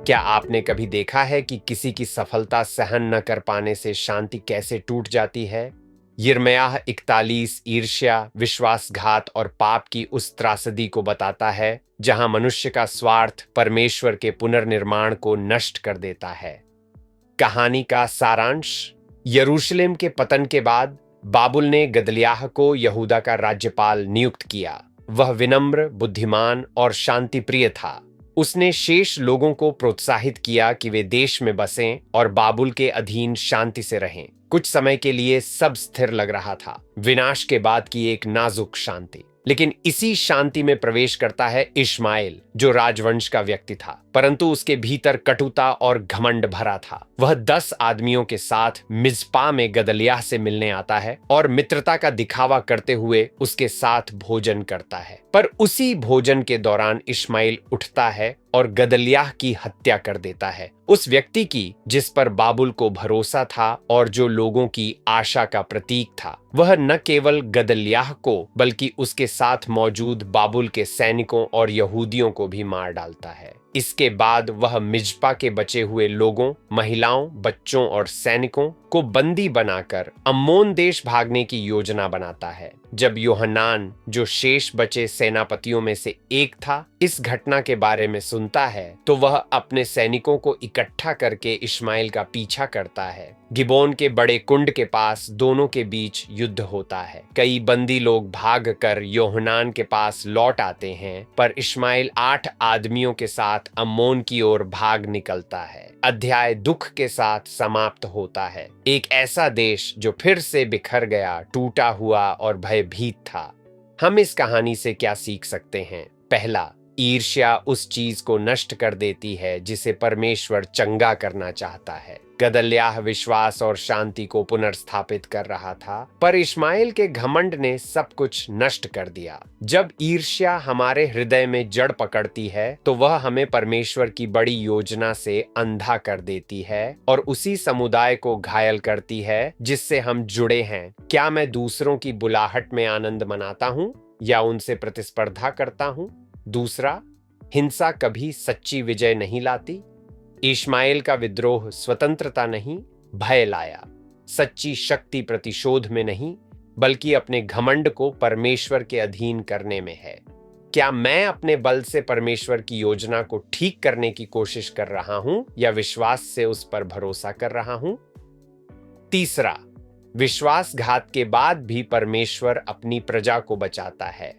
क्या आपने कभी देखा है कि किसी की सफलता सहन न कर पाने से शांति कैसे टूट जाती है? यिर्मयाह 41 ईर्ष्या, विश्वासघात और पाप की उस त्रासदी को बताता है जहां मनुष्य का स्वार्थ परमेश्वर के पुनर्निर्माण को नष्ट कर देता है। कहानी का सारांश: यरूशलेम के पतन के बाद बाबुल ने गदल्याह को यहूदा का राज्यपाल नियुक्त किया। वह विनम्र, बुद्धिमान और शांतिप्रिय था। उसने शेष लोगों को प्रोत्साहित किया कि वे देश में बसें और बाबुल के अधीन शांति से रहें। कुछ समय के लिए सब स्थिर लग रहा था, विनाश के बाद की एक नाजुक शांति। लेकिन इसी शांति में प्रवेश करता है इश्माएल, जो राजवंश का व्यक्ति था, परंतु उसके भीतर कटुता और घमंड भरा था। वह 10 आदमियों के साथ मिज़पा में गदल्याह से मिलने आता है और मित्रता का दिखावा करते हुए उसके साथ भोजन करता है। पर उसी भोजन के दौरान इश्माएल उठता है और गदल्याह की हत्या कर देता है, उस व्यक्ति की जिस पर बाबुल को भरोसा था और जो लोगों की आशा का प्रतीक था। वह न केवल गदल्याह को बल्कि उसके साथ मौजूद बाबुल के सैनिकों और यहूदियों को भी मार डालता है। इसके बाद वह मिज़पा के बचे हुए लोगों, महिलाओं, बच्चों और सैनिकों को बंदी बनाकर अम्मोन देश भागने की योजना बनाता है। जब योहन्नान, जो शेष बचे सेनापतियों में से एक था, इस घटना के बारे में सुनता है तो वह अपने सैनिकों को इकट्ठा करके इश्माएल का पीछा करता है। गिबोन के बड़े कुंड के पास दोनों के बीच युद्ध होता है। कई बंदी लोग भागकर योहन्नान के पास लौट आते हैं, पर इश्माएल 8 आदमियों के साथ अम्मोन की ओर भाग निकलता है। अध्याय दुख के साथ समाप्त होता है। एक ऐसा देश जो फिर से बिखर गया, टूटा हुआ और भयभीत था। हम इस कहानी से क्या सीख सकते हैं? पहला, ईर्ष्या उस चीज को नष्ट कर देती है जिसे परमेश्वर चंगा करना चाहता है। गदल्याह विश्वास और शांति को पुनर्स्थापित कर रहा था, पर इश्माएल के घमंड ने सब कुछ नष्ट कर दिया। जब ईर्ष्या हमारे हृदय में जड़ पकड़ती है तो वह हमें परमेश्वर की बड़ी योजना से अंधा कर देती है और उसी समुदाय को घायल करती है जिससे हम जुड़े हैं। क्या मैं दूसरों की बुलाहट में आनंद मनाता हूँ या उनसे प्रतिस्पर्धा करता हूँ? दूसरा, हिंसा कभी सच्ची विजय नहीं लाती। इश्माएल का विद्रोह स्वतंत्रता नहीं, भय लाया। सच्ची शक्ति प्रतिशोध में नहीं, बल्कि अपने घमंड को परमेश्वर के अधीन करने में है। क्या मैं अपने बल से परमेश्वर की योजना को ठीक करने की कोशिश कर रहा हूं या विश्वास से उस पर भरोसा कर रहा हूं? तीसरा, विश्वासघात के बाद भी परमेश्वर अपनी प्रजा को बचाता है।